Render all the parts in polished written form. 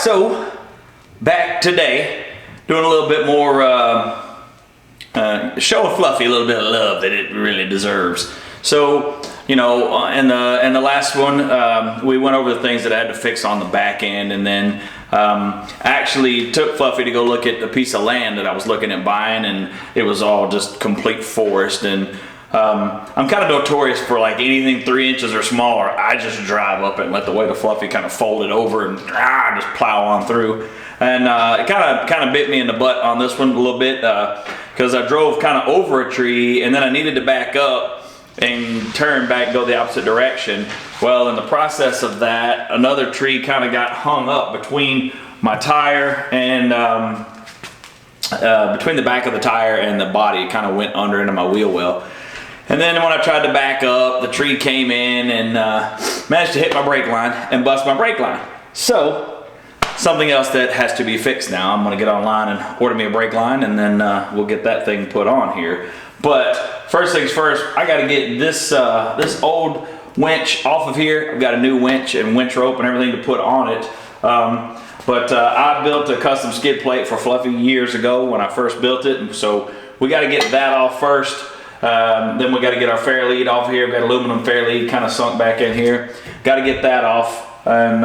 so back today, doing a little bit more, showing Fluffy a little bit of love that it really deserves. So, you know, in the last one, we went over the things that I had to fix on the back end, and then actually took Fluffy to go look at the piece of land that I was looking at buying, and it was all just complete forest. And I'm kind of notorious for, like, anything 3 inches or smaller, I just drive up it and let the weight of Fluffy kind of fold it over and just plow on through. And it kind of bit me in the butt on this one a little bit, because I drove kind of over a tree, and then I needed to back up and turn back, go the opposite direction. Well, in the process of that, another tree kind of got hung up between my tire and between the back of the tire and the body. It kind of went under into my wheel well. And then when I tried to back up, the tree came in and managed to hit my brake line and bust my brake line. So, something else that has to be fixed now. I'm gonna get online and order me a brake line, and then we'll get that thing put on here. But first things first, I gotta get this this old winch off of here. I've got a new winch and winch rope and everything to put on it. I built a custom skid plate for Fluffy years ago when I first built it, and so we gotta get that off first. Then we gotta get our fair lead off here. We've got aluminum fair lead kind of sunk back in here. Gotta get that off. And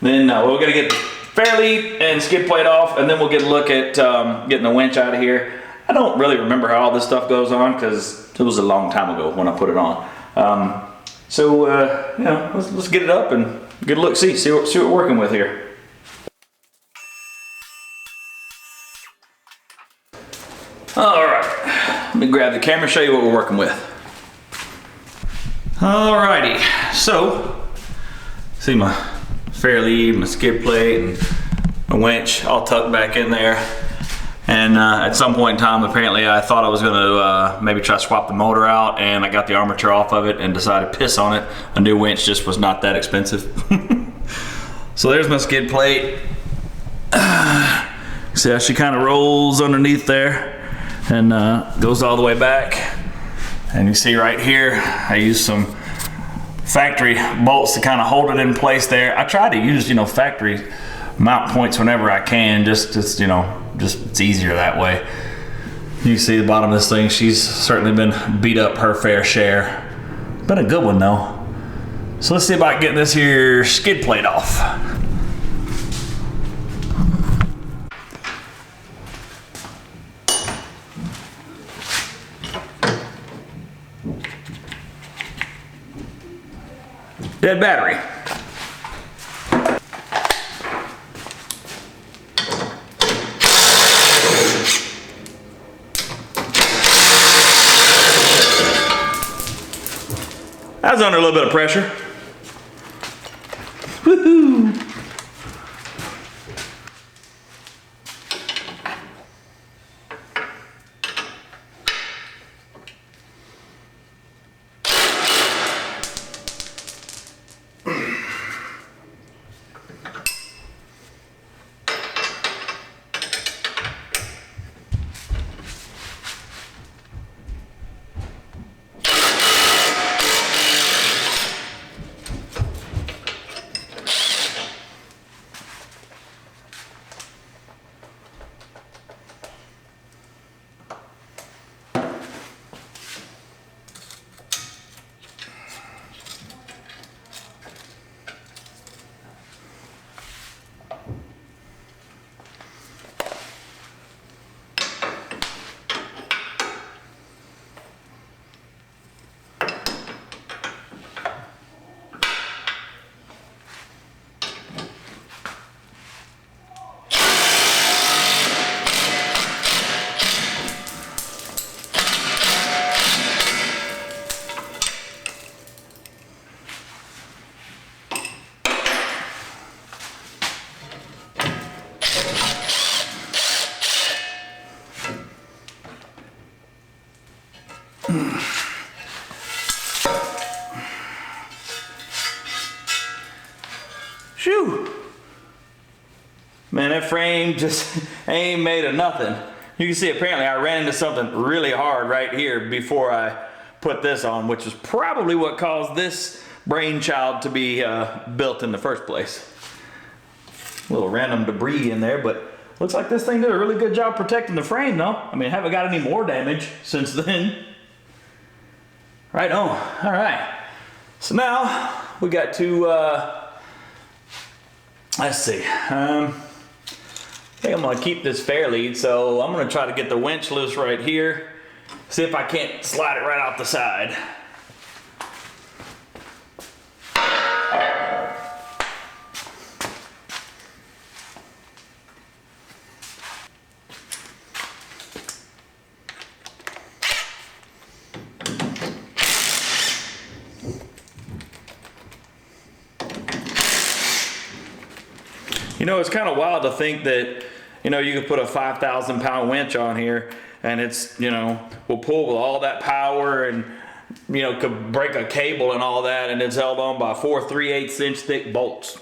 then we're gonna get fair lead and skid plate off, and then we'll get a look at getting the winch out of here. I don't really remember how all this stuff goes on because it was a long time ago when I put it on. You know, let's get it up and get a look, see what we're working with here. All right, let me grab the camera, show you what we're working with. Alrighty, so see my fair lead, my skid plate, and my winch all tucked back in there. And at some point in time, apparently I thought I was gonna maybe try to swap the motor out, and I got the armature off of it and decided to piss on it. A new winch just was not that expensive. So there's my skid plate. See how she kind of rolls underneath there and goes all the way back. And you see right here, I used some factory bolts to kind of hold it in place there. I try to use, you know, factory mount points whenever I can, just you know, just it's easier that way. You can see the bottom of this thing, she's certainly been beat up her fair share. Been a good one though. So let's see about getting this here skid plate off. Dead battery. That was under a little bit of pressure. Woohoo! Shoo! Man, that frame just ain't made of nothing. You can see apparently I ran into something really hard right here before I put this on, which is probably what caused this brainchild to be built in the first place. A little random debris in there, but looks like this thing did a really good job protecting the frame though. I mean, I haven't got any more damage since then. Right on. All right. So now we got to, let's see. I think I'm gonna keep this fair lead, so I'm gonna try to get the winch loose right here. See if I can't slide it right off the side. You know, it's kind of wild to think that, you know, you could put a 5,000 pound winch on here and it's, you know, will pull with all that power and, you know, could break a cable and all that, and it's held on by 4 3/8 inch thick bolts.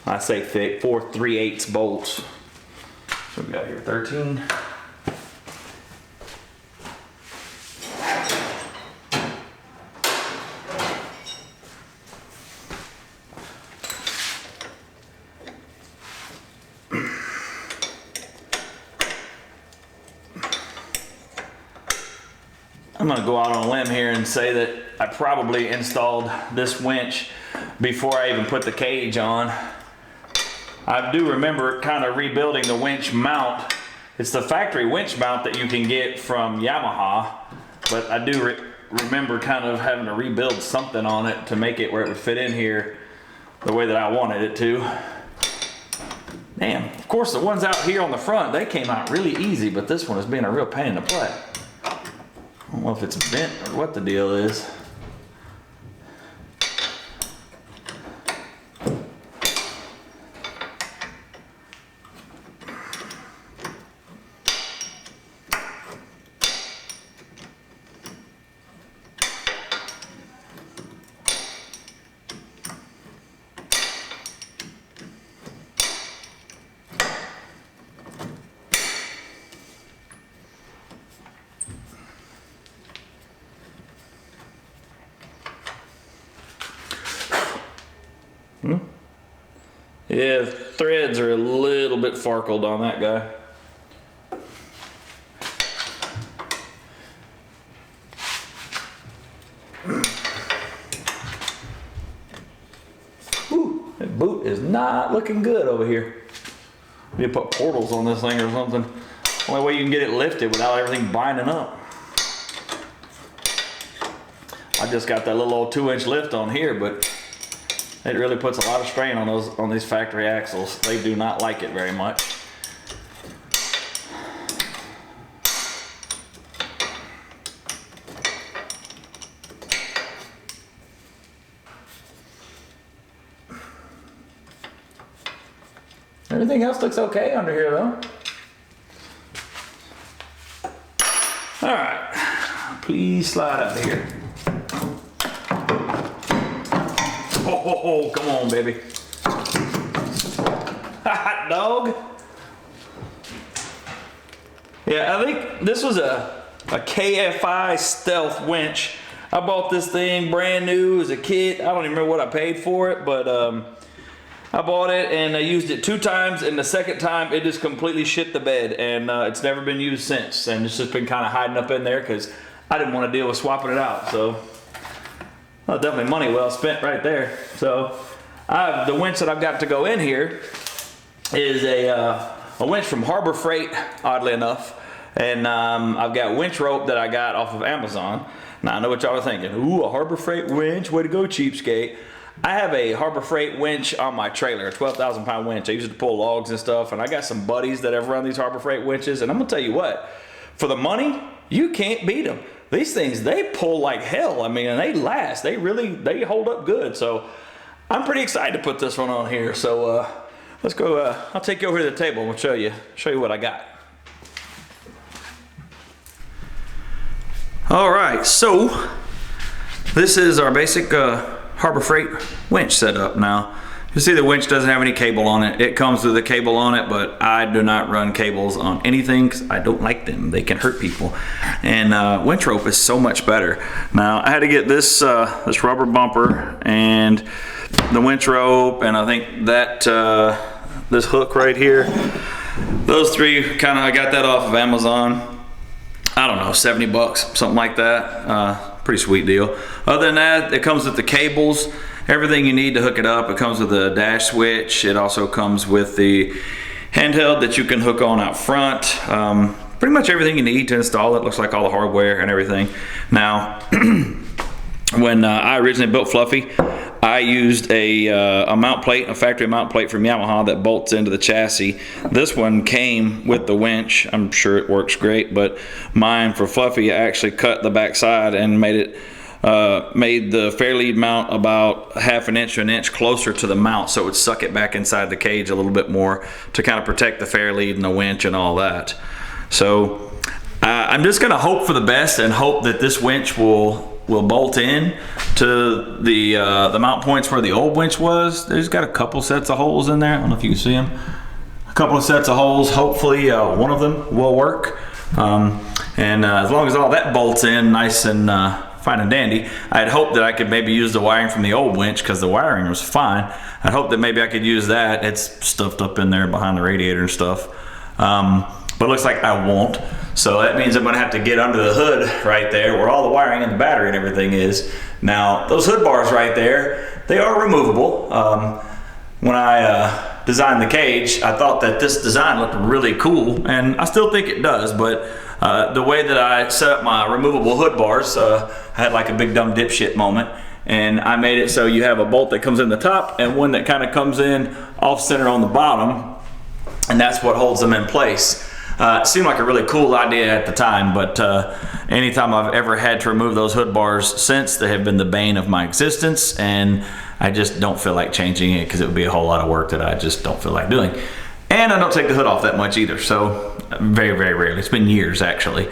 I say thick, 4 3/8 bolts. So we got here 13. I'm gonna go out on a limb here and say that I probably installed this winch before I even put the cage on. I do remember kind of rebuilding the winch mount. It's the factory winch mount that you can get from Yamaha, but I do remember kind of having to rebuild something on it to make it where it would fit in here the way that I wanted it to. Damn, of course the ones out here on the front, they came out really easy, but this one is being a real pain in the butt. I don't know if it's bent or what the deal is. Yeah, threads are a little bit farkled on that guy. Whew, that boot is not looking good over here. Maybe put portals on this thing or something. Only way you can get it lifted without everything binding up. I just got that little old 2-inch lift on here, but it really puts a lot of strain on these factory axles. They do not like it very much. Everything else looks okay under here though. All right, please slide out of here. Oh, come on, baby. Hot dog. Yeah, I think this was a KFI stealth winch. I bought this thing brand new as a kit. I don't even remember what I paid for it, but I bought it and I used it 2 times, and the second time it just completely shit the bed, and it's never been used since, and it's just been kind of hiding up in there because I didn't want to deal with swapping it out. So well, definitely money well spent right there. So the winch that I've got to go in here is a winch from Harbor Freight, oddly enough. And I've got winch rope that I got off of Amazon. Now I know what y'all are thinking. Ooh, a Harbor Freight winch, way to go, cheapskate. I have a Harbor Freight winch on my trailer, a 12,000 pound winch. I use it to pull logs and stuff, and I got some buddies that have run these Harbor Freight winches, and I'm gonna tell you what, for the money, you can't beat them. These things, they pull like hell. I mean, and they last. They hold up good. So I'm pretty excited to put this one on here. So let's go. I'll take you over to the table and we'll show you what I got. All right, so this is our basic Harbor Freight winch setup. Now, you see the winch doesn't have any cable on it. It comes with a cable on it, but I do not run cables on anything because I don't like them. They can hurt people. And winch rope is so much better. Now, I had to get this this rubber bumper and the winch rope, and I think that this hook right here. Those three kind of, I got that off of Amazon. I don't know, 70 bucks, something like that. Pretty sweet deal. Other than that, it comes with the cables, everything you need to hook it up. It comes with a dash switch. It also comes with the handheld that you can hook on out front. Pretty much everything you need to install it. Looks like all the hardware and everything. Now, when I originally built Fluffy, I used a mount plate, a factory mount plate from Yamaha that bolts into the chassis. This one came with the winch. I'm sure it works great, but mine for Fluffy, I actually cut the back side and made the fair lead mount about half an inch to an inch closer to the mount, so it would suck it back inside the cage a little bit more to kind of protect the fair lead and the winch and all that. So I'm just gonna hope for the best and hope that this winch will bolt in to the mount points where the old winch was. There's got a couple sets of holes in there. I don't know if you can see them. A couple of sets of holes. Hopefully one of them will work. As long as all that bolts in nice and fine and dandy, I'd hope that I could maybe use the wiring from the old winch, because the wiring was fine. I'd hope that maybe I could use that. It's stuffed up in there behind the radiator and stuff. But it looks like I won't. So that means I'm gonna have to get under the hood right there where all the wiring and the battery and everything is. Now, those hood bars right there, they are removable. When I designed the cage, I thought that this design looked really cool, and I still think it does, but the way that I set up my removable hood bars, I had like a big dumb dipshit moment, and I made it so you have a bolt that comes in the top and one that kind of comes in off center on the bottom, and that's what holds them in place. It seemed like a really cool idea at the time, but anytime I've ever had to remove those hood bars since, they have been the bane of my existence, and I just don't feel like changing it because it would be a whole lot of work that I just don't feel like doing. And I don't take the hood off that much either, so very, very rarely. It's been years, actually.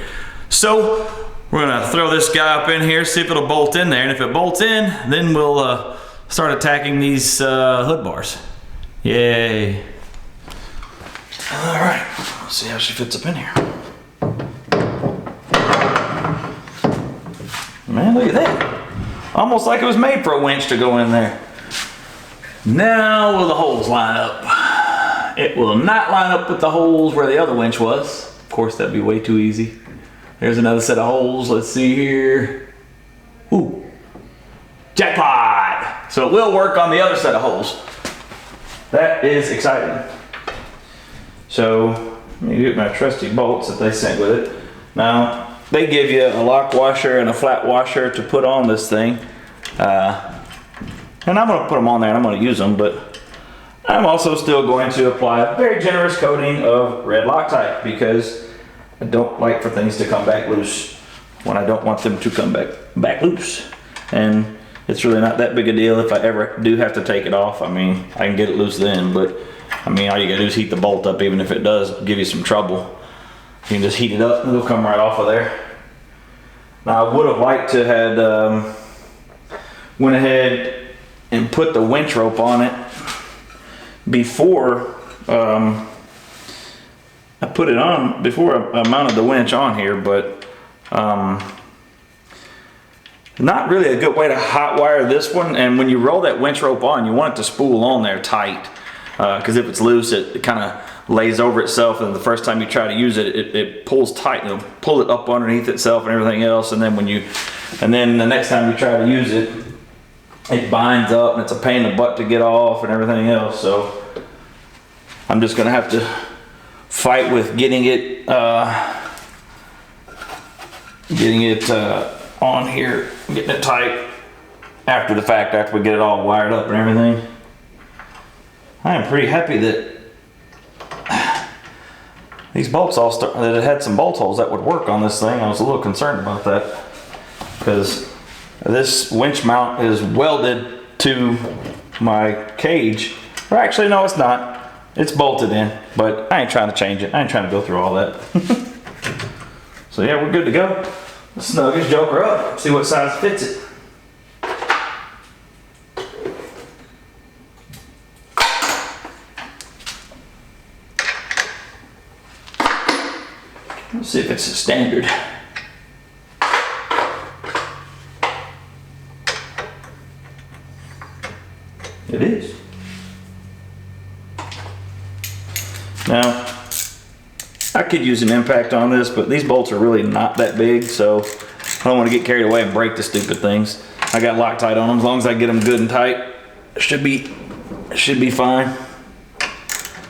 So we're gonna throw this guy up in here, see if it'll bolt in there, and if it bolts in, then we'll start attacking these hood bars. Yay. All right, let's see how she fits up in here. Man, look at that. Almost like it was made for a winch to go in there. Now will the holes line up? It will not line up with the holes where the other winch was. Of course, that'd be way too easy. There's another set of holes. Let's see here. Ooh, jackpot! So it will work on the other set of holes. That is exciting. So let me get my trusty bolts that they sent with it. Now, they give you a lock washer and a flat washer to put on this thing. And I'm gonna put them on there and I'm gonna use them, but I'm also still going to apply a very generous coating of red Loctite because I don't like for things to come back loose when I don't want them to come back loose. And it's really not that big a deal if I ever do have to take it off. I mean, I can get it loose then, but I mean, all you gotta do is heat the bolt up, even if it does give you some trouble. You can just heat it up and it'll come right off of there. Now, I would have liked to had went ahead and put the winch rope on it before I put it on, before I mounted the winch on here, but not really a good way to hot wire this one. And when you roll that winch rope on, you want it to spool on there tight. Because if it's loose, it kind of lays over itself, and the first time you try to use it, it pulls tight. It'll pull it up underneath itself and everything else, and then the next time you try to use it, it binds up, and it's a pain in the butt to get off and everything else. So I'm just gonna have to fight with getting it on here, getting it tight after the fact, after we get it all wired up and everything. I am pretty happy that these bolts that it had some bolt holes that would work on this thing. I was a little concerned about that because this winch mount is welded to my cage. Or actually, no, it's not. It's bolted in, but I ain't trying to change it. I ain't trying to go through all that. So yeah, we're good to go. Let's snug this joker up, see what size fits it. Let's see if it's a standard. It is. Now, I could use an impact on this, but these bolts are really not that big, so I don't want to get carried away and break the stupid things. I got Loctite on them. As long as I get them good and tight, it should be fine.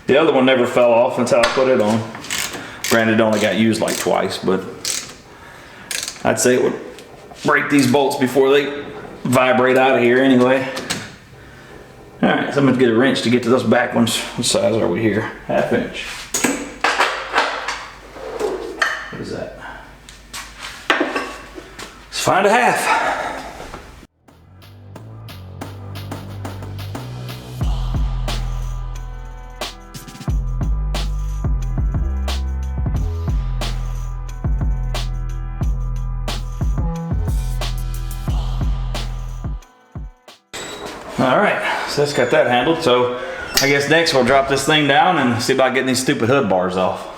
The other one never fell off until I put it on. Granted, it only got used like twice, but I'd say it would break these bolts before they vibrate out of here anyway. All right, so I'm gonna get a wrench to get to those back ones. What size are we here? 1/2 inch. What is that? Let's find a 1/2. All right, so that's got that handled. So I guess next we'll drop this thing down and see about getting these stupid hood bars off.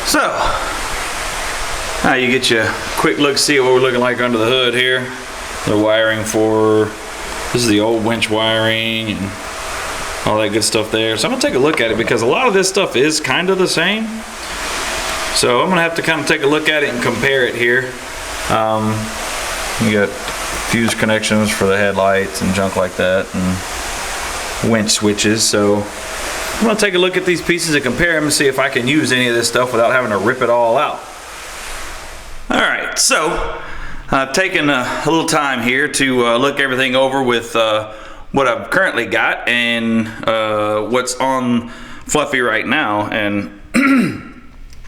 So, now you get your quick look, see what we're looking like under the hood here. The wiring for, this is the old winch wiring and all that good stuff there. So I'm gonna take a look at it because a lot of this stuff is kind of the same. So I'm gonna have to kind of take a look at it and compare it here. You got fuse connections for the headlights and junk like that, and winch switches. So I'm gonna take a look at these pieces and compare them and see if I can use any of this stuff without having to rip it all out. All right, so I've taken a little time here to look everything over with what I've currently got and what's on Fluffy right now, and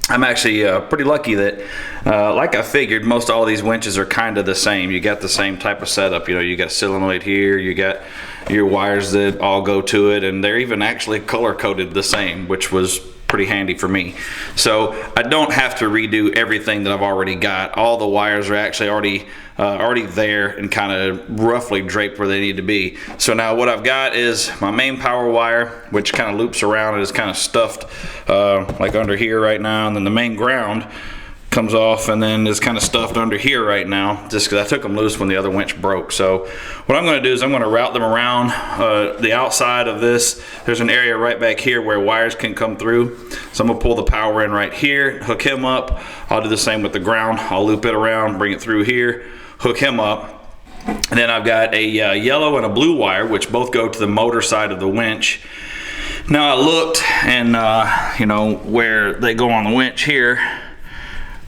I'm actually pretty lucky that, like I figured, most all of these winches are kind of the same. You got the same type of setup. You know, you got solenoid here, you got your wires that all go to it, and they're even actually color coded the same, which was pretty handy for me. So I don't have to redo everything that I've already got. All the wires are actually already there and kind of roughly draped where they need to be. So now what I've got is my main power wire, which kind of loops around and is kind of stuffed like under here right now, and then the main ground comes off and then is kind of stuffed under here right now, just because I took them loose when the other winch broke. So what I'm going to do is I'm going to route them around the outside of this. There's an area right back here where wires can come through. So I'm going to pull the power in right here, hook him up. I'll do the same with the ground. I'll loop it around, bring it through here, hook him up. And then I've got a yellow and a blue wire, which both go to the motor side of the winch. Now I looked, and you know, where they go on the winch here,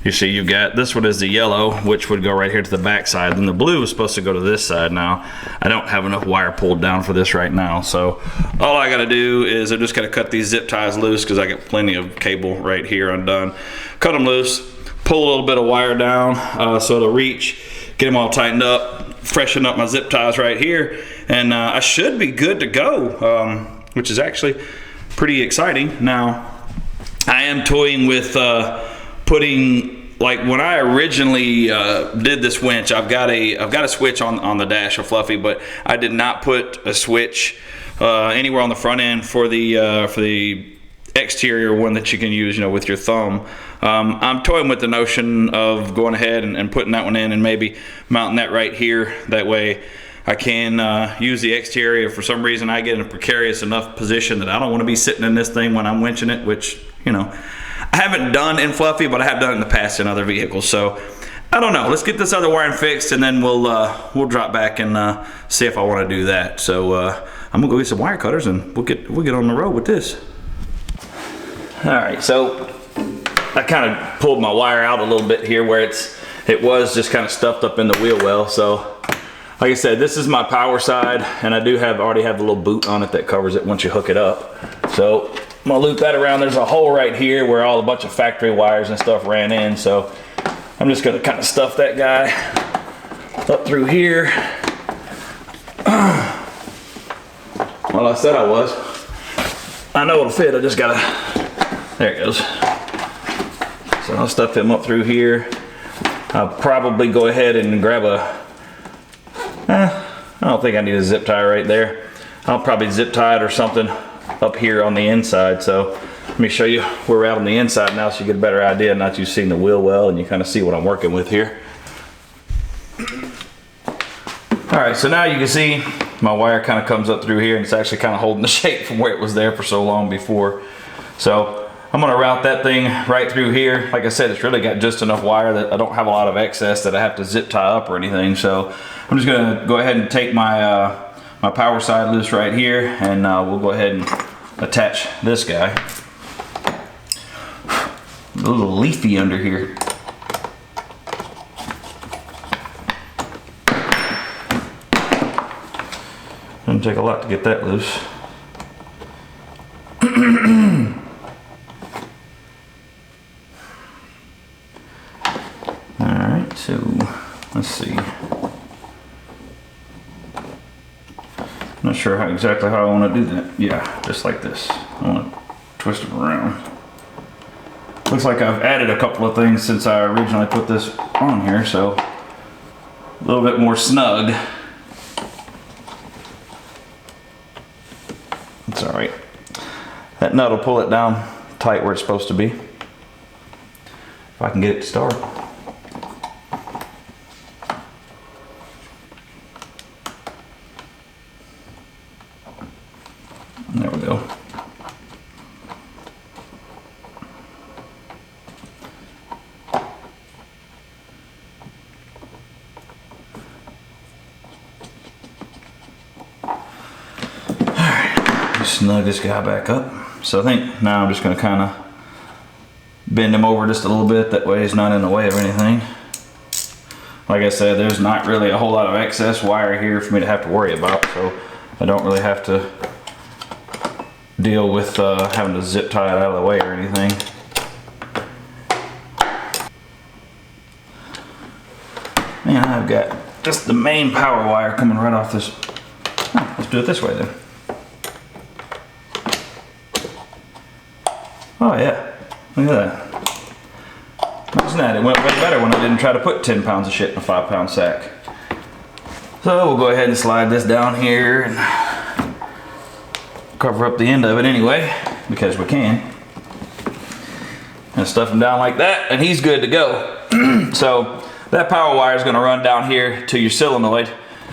you see you've got, this one is the yellow, which would go right here to the back side, and the blue is supposed to go to this side. Now I don't have enough wire pulled down for this right now, so all I got to do is I just got to cut these zip ties loose, because I got plenty of cable right here undone. Cut them loose, pull a little bit of wire down so it'll reach, get them all tightened up, freshen up my zip ties right here, and I should be good to go, which is actually pretty exciting. Now I am toying with putting, like when I originally did this winch, I've got a switch on the dash of Fluffy, but I did not put a switch anywhere on the front end for the exterior one that you can use, you know, with your thumb. I'm toying with the notion of going ahead and putting that one in and maybe mounting that right here. That way I can use the exterior. For some reason I get in a precarious enough position that I don't want to be sitting in this thing when I'm winching it, which, you know, I haven't done in Fluffy, but I have done it in the past in other vehicles. So I don't know. Let's get this other wiring fixed, and then we'll drop back and see if I want to do that. So I'm gonna go get some wire cutters, and we'll get on the road with this. All right, so I kind of pulled my wire out a little bit here where it was just kind of stuffed up in the wheel well. So like I said, this is my power side, and I do already have a little boot on it that covers it once you hook it up. So I'm gonna loop that around. There's a hole right here where a bunch of factory wires and stuff ran in. So I'm just gonna kind of stuff that guy up through here. Well, I said I was. I know it'll fit, I just gotta, there it goes. So I'll stuff him up through here. I'll probably go ahead and grab I don't think I need a zip tie right there. I'll probably zip tie it or something up here on the inside. So let me show you where we're at on the inside now so you get a better idea, not you seeing the wheel well and you kind of see what I'm working with here. All right, so now you can see my wire kind of comes up through here, and it's actually kind of holding the shape from where it was there for so long before. So I'm gonna route that thing right through here. Like I said, it's really got just enough wire that I don't have a lot of excess that I have to zip tie up or anything. So I'm just gonna go ahead and take my my power side loose right here, and we'll go ahead and attach this guy. A little leafy under here. Doesn't take a lot to get that loose. Alright, so let's see. Not sure exactly how I want to do that. Yeah, just like this. I want to twist it around. Looks like I've added a couple of things since I originally put this on here, so a little bit more snug. It's all right. That nut will pull it down tight where it's supposed to be. If I can get it to start. There we go. Snug this guy back up. So I think now I'm just going to kind of bend him over just a little bit, that way he's not in the way of anything. Like I said, there's not really a whole lot of excess wire here for me to have to worry about, so I don't really have to deal with having to zip tie it out of the way or anything. Man, I've got just the main power wire coming right off this. Oh, let's do it this way then. Oh yeah, look at that. Imagine that, it went way better when I didn't try to put 10 pounds of shit in a 5-pound sack. So we'll go ahead and slide this down here and cover up the end of it anyway, because we can. And stuff him down like that, and he's good to go. So that power wire is gonna run down here to your solenoid.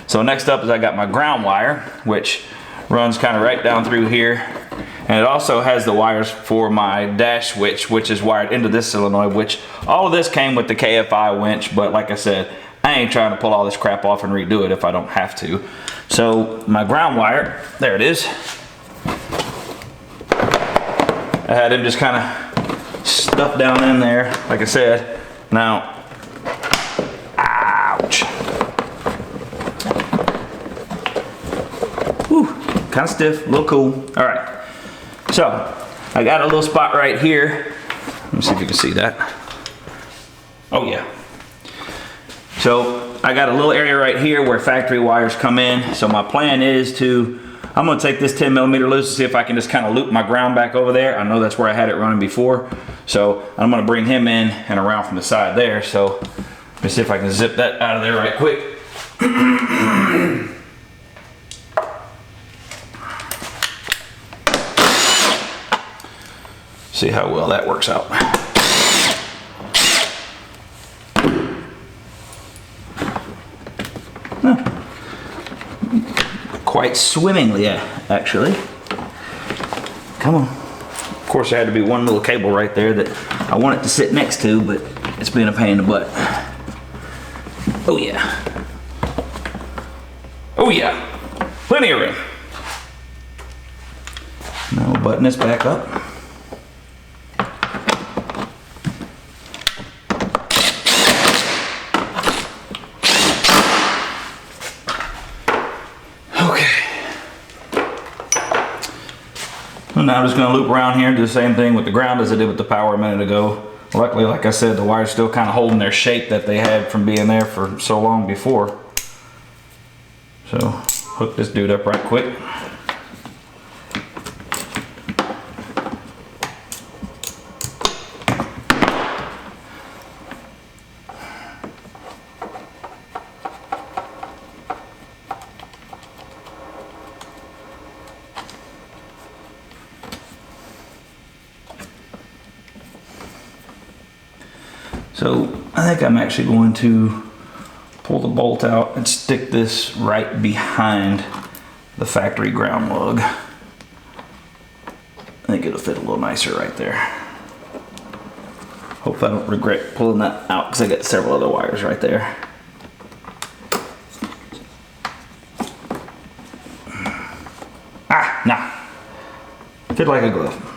So next up is I got my ground wire, which runs kind of right down through here. And it also has the wires for my dash switch, which is wired into this solenoid, which all of this came with the KFI winch, but like I said, I ain't trying to pull all this crap off and redo it if I don't have to. So my ground wire, there it is. I had him just kind of stuffed down in there, like I said. Now, ouch. Whew, kind of stiff, a little cool. All right. So, I got a little spot right here. Let me see if you can see that. Oh yeah. So, I got a little area right here where factory wires come in. So my plan is I'm gonna take this 10mm loose and see if I can just kind of loop my ground back over there. I know that's where I had it running before. So, I'm gonna bring him in and around from the side there. So, let me see if I can zip that out of there right quick. See how well that works out. Quite swimmingly, actually. Come on. Of course, there had to be one little cable right there that I want it to sit next to, but it's been a pain in the butt. Oh yeah. Oh yeah. Plenty of room. Now we'll button this back up. Now I'm just going to loop around here and do the same thing with the ground as I did with the power a minute ago. Luckily, like I said, the wire's still kind of holding their shape that they had from being there for so long before. So hook this dude up right quick. So I think I'm actually going to pull the bolt out and stick this right behind the factory ground lug. I think it'll fit a little nicer right there. Hope I don't regret pulling that out because I got several other wires right there. Ah, nah. Fit like a glove.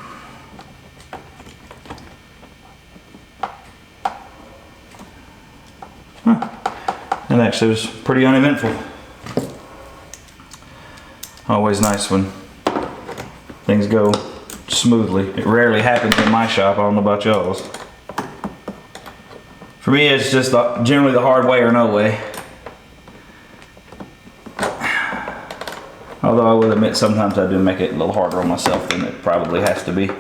It actually was pretty uneventful. Always nice when things go smoothly. It rarely happens in my shop. I don't know about y'all's. For me, it's just generally the hard way or no way. Although I will admit sometimes I do make it a little harder on myself than it probably has to be.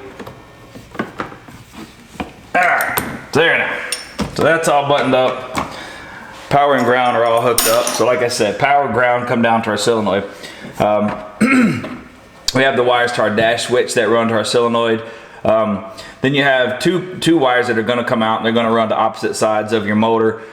Alright, there now. So that's all buttoned up. Power and ground are all hooked up. So like I said, power and ground come down to our solenoid. We have the wires to our dash switch that run to our solenoid. Then you have two wires that are going to come out and they're going to run to opposite sides of your motor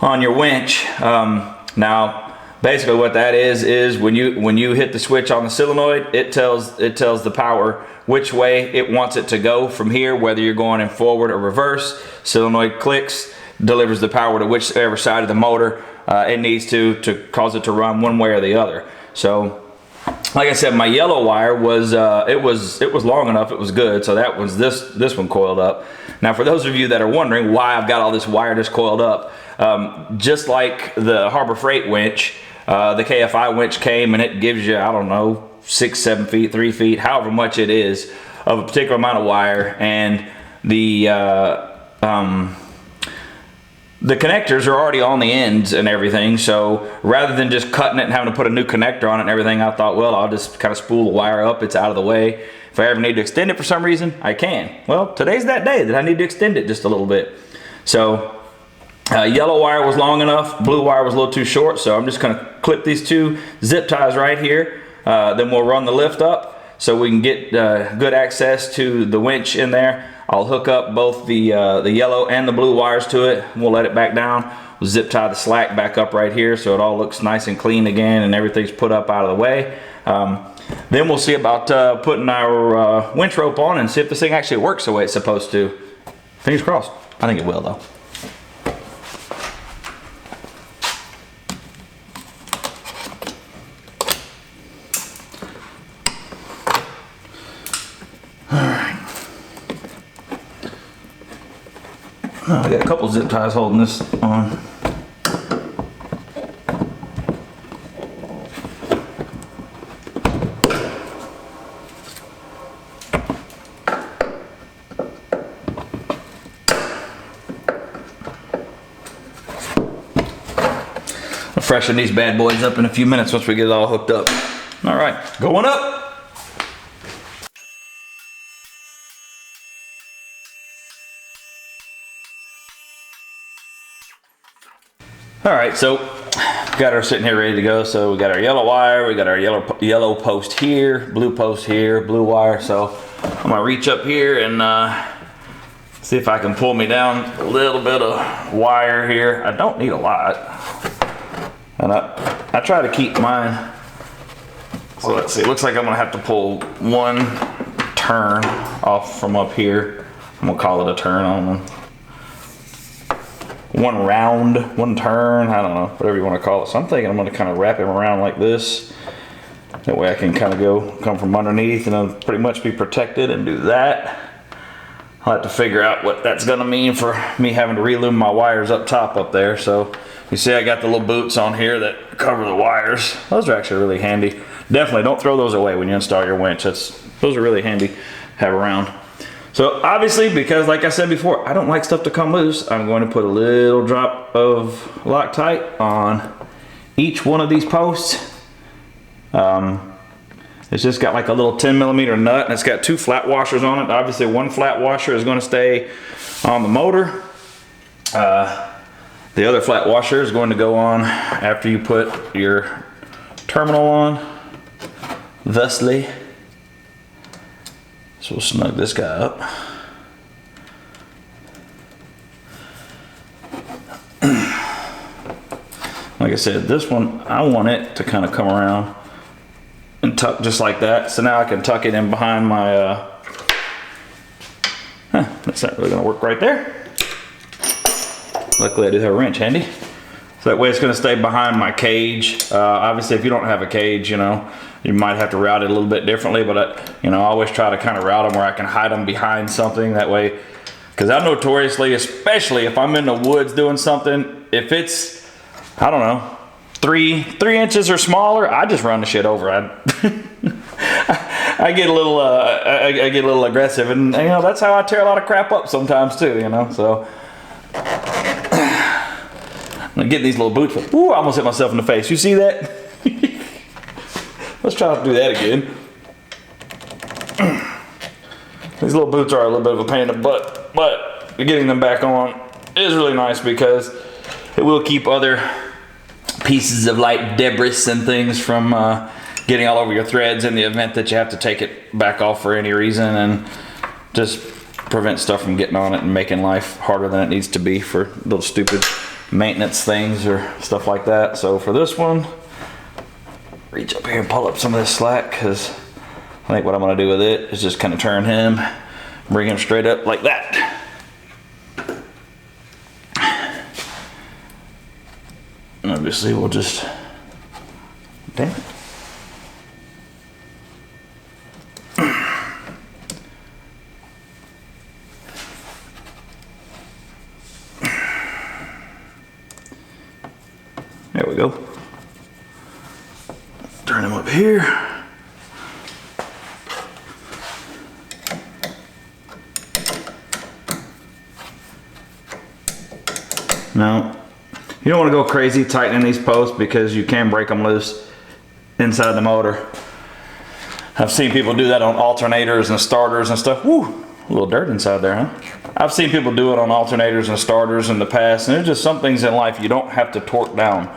on your winch. Now basically what that is when you hit the switch on the solenoid, it tells the power which way it wants it to go from here, whether you're going in forward or reverse. Solenoid clicks, delivers the power to whichever side of the motor it needs to cause it to run one way or the other. So like I said, my yellow wire was it was long enough, it was good. So that was this one coiled up. Now for those of you that are wondering why I've got all this wire just coiled up, just like the Harbor Freight winch, the KFI winch came and it gives you, I don't know, 6, 7 feet, 3 feet, however much it is of a particular amount of wire, and the connectors are already on the ends and everything. So rather than just cutting it and having to put a new connector on it and everything, I thought, well, I'll just kind of spool the wire up. It's out of the way. If I ever need to extend it for some reason, I can. Well, today's that day that I need to extend it just a little bit. So yellow wire was long enough, blue wire was a little too short, so I'm just going to clip these two zip ties right here. Then we'll run the lift up so we can get good access to the winch in there. I'll hook up both the yellow and the blue wires to it. We'll let it back down. We'll zip tie the slack back up right here so it all looks nice and clean again and everything's put up out of the way. Then we'll see about putting our winch rope on and see if this thing actually works the way it's supposed to. Fingers crossed. I think it will though. I got a couple zip ties holding this on. I'll freshen these bad boys up in a few minutes once we get it all hooked up. All right, going up. All right, so got her sitting here ready to go. So we got our yellow wire, we got our yellow post here, blue post here, blue wire. So I'm gonna reach up here and see if I can pull me down a little bit of wire here. I don't need a lot. And I try to keep mine. So let's see, it looks like I'm gonna have to pull one turn off from up here. I'm gonna call it a turn, I don't know. one round, one turn, I don't know, whatever you want to call it. So I'm thinking I'm going to kind of wrap him around like this. That way I can kind of come from underneath and then pretty much be protected and do that. I'll have to figure out what that's going to mean for me having to reloom my wires up top up there. So you see I got the little boots on here that cover the wires. Those are actually really handy. Definitely don't throw those away when you install your winch. Those are really handy to have around. So obviously, because like I said before, I don't like stuff to come loose, I'm going to put a little drop of Loctite on each one of these posts. It's just got like a little 10mm nut, and it's got 2 flat washers on it. Obviously, one flat washer is going to stay on the motor. The other flat washer is going to go on after you put your terminal on, thusly. So we'll snug this guy up. Like I said, this one, I want it to kind of come around and tuck just like that. So now I can tuck it in behind my, that's not really gonna work right there. Luckily I do have a wrench handy. So that way it's gonna stay behind my cage. Obviously if you don't have a cage, you know, you might have to route it a little bit differently, but I always try to kind of route them where I can hide them behind something. That way, because I notoriously, especially if I'm in the woods doing something, if it's, I don't know, 3 inches or smaller, I just run the shit over. I get a little, I get a little aggressive, and that's how I tear a lot of crap up sometimes too. So I'm gonna get these little boots. Ooh, I almost hit myself in the face. You see that? Let's try to do that again. These little boots are a little bit of a pain in the butt, but getting them back on is really nice because it will keep other pieces of light debris and things from getting all over your threads in the event that you have to take it back off for any reason, and just prevent stuff from getting on it and making life harder than it needs to be for little stupid maintenance things or stuff like that. So for this one, reach up here and pull up some of this slack, because I think what I'm going to do with it is just kind of turn him, bring him straight up like that. And obviously we'll just, damn it. There we go. Turn him up here. Now, you don't want to go crazy tightening these posts because you can break them loose inside the motor. I've seen people do that on alternators and starters and stuff. Woo, a little dirt inside there, huh? I've seen people do it on alternators and starters in the past, and there's just some things in life you don't have to torque down,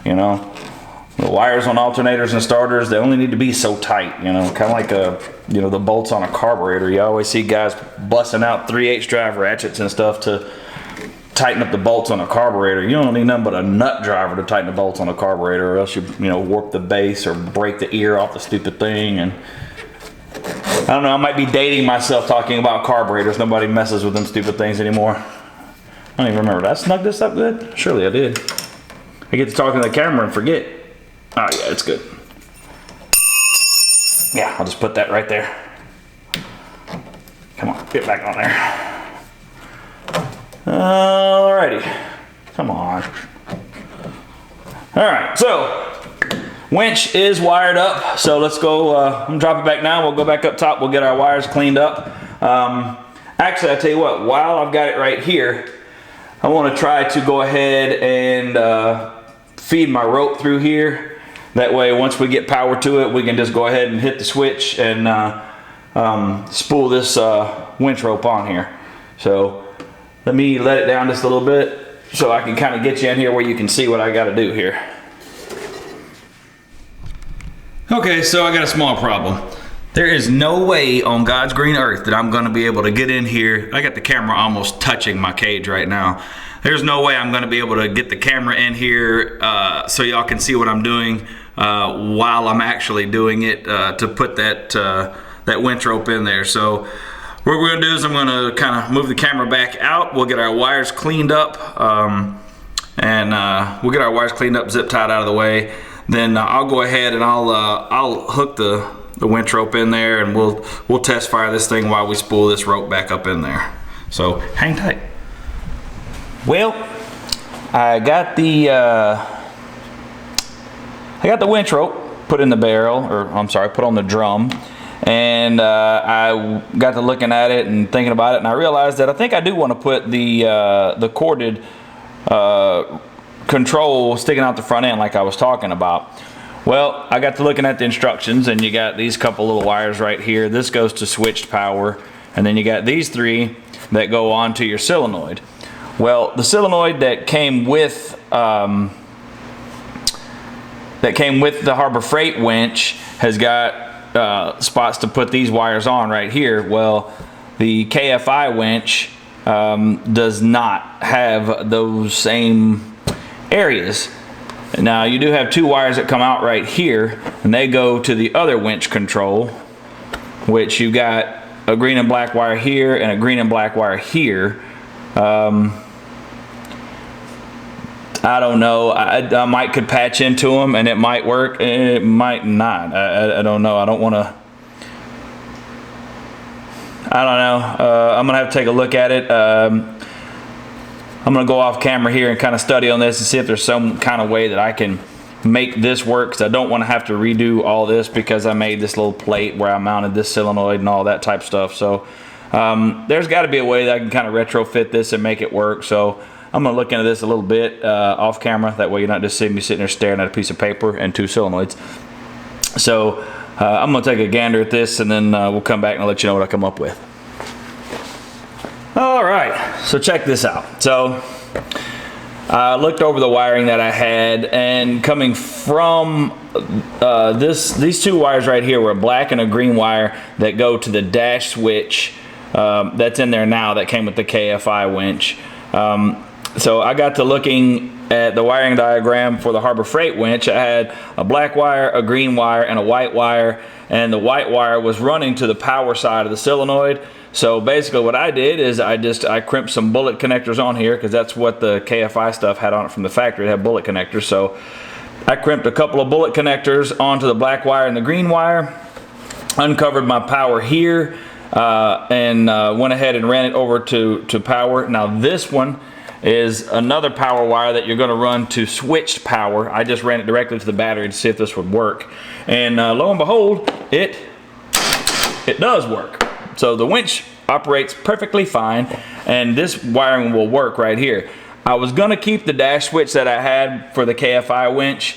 The wires on alternators and starters, they only need to be so tight, kind of like the bolts on a carburetor. You always see guys busting out 3/8 drive ratchets and stuff to tighten up the bolts on a carburetor. You don't need nothing but a nut driver to tighten the bolts on a carburetor, or else you warp the base or break the ear off the stupid thing. And I don't know, I might be dating myself talking about carburetors. Nobody messes with them stupid things anymore. I don't even remember. Did I snug this up good? Surely I did. I get to talking to the camera and forget. Oh yeah, it's good. Yeah, I'll just put that right there. Come on, get back on there. Alrighty, come on. Alright, so winch is wired up, so let's go, I'm gonna drop it back now. We'll go back up top, we'll get our wires cleaned up. Actually, I tell you what, while I've got it right here, I want to try to go ahead and feed my rope through here. That way, once we get power to it, we can just go ahead and hit the switch and spool this winch rope on here. So let me let it down just a little bit so I can kind of get you in here where you can see what I got to do here. Okay, so I got a small problem. There is no way on God's green earth that I'm going to be able to get in here. I got the camera almost touching my cage right now. There's no way I'm going to be able to get the camera in here so y'all can see what I'm doing while I'm actually doing it to put that winch rope in there. So what we're going to do is I'm going to kind of move the camera back out. We'll get our wires cleaned up. and we'll get our wires cleaned up, zip tied out of the way. Then I'll go ahead and I'll hook the winch rope in there, and we'll test fire this thing while we spool this rope back up in there. So hang tight. Well, I got the winch rope put in the barrel, or I'm sorry, put on the drum, and I got to looking at it and thinking about it, and I realized that I think I do want to put the corded control sticking out the front end like I was talking about. Well, I got to looking at the instructions, and you got these couple little wires right here. This goes to switched power, and then you got these three that go onto your solenoid. Well, the solenoid that came with the Harbor Freight winch has got spots to put these wires on right here. Well, the KFI winch does not have those same areas. Now, you do have two wires that come out right here, and they go to the other winch control, which you got a green and black wire here and a green and black wire here. I don't know. I might could patch into them and it might work. It might not. I don't know. I don't want to. I don't know. I'm gonna have to take a look at it. I'm gonna go off camera here and kind of study on this and see if there's some kind of way that I can make this work, because I don't want to have to redo all this, because I made this little plate where I mounted this solenoid and all that type stuff. So there's got to be a way that I can kind of retrofit this and make it work. So I'm going to look into this a little bit off camera. That way you're not just seeing me sitting there staring at a piece of paper and two solenoids. So I'm going to take a gander at this, and then we'll come back and I'll let you know what I come up with. All right, so check this out. So I looked over the wiring that I had, and coming from these two wires right here were a black and a green wire that go to the dash switch that's in there now that came with the KFI winch. So I got to looking at the wiring diagram for the Harbor Freight winch. I had a black wire, a green wire, and a white wire, and the white wire was running to the power side of the solenoid. So basically what I did is I crimped some bullet connectors on here, because that's what the KFI stuff had on it from the factory. It had bullet connectors. So I crimped a couple of bullet connectors onto the black wire and the green wire, uncovered my power here, and went ahead and ran it over to power. Now this one is another power wire that you're going to run to switched power. I just ran it directly to the battery to see if this would work, and lo and behold, it does work. So the winch operates perfectly fine, and this wiring will work right here. I was going to keep the dash switch that I had for the KFI winch.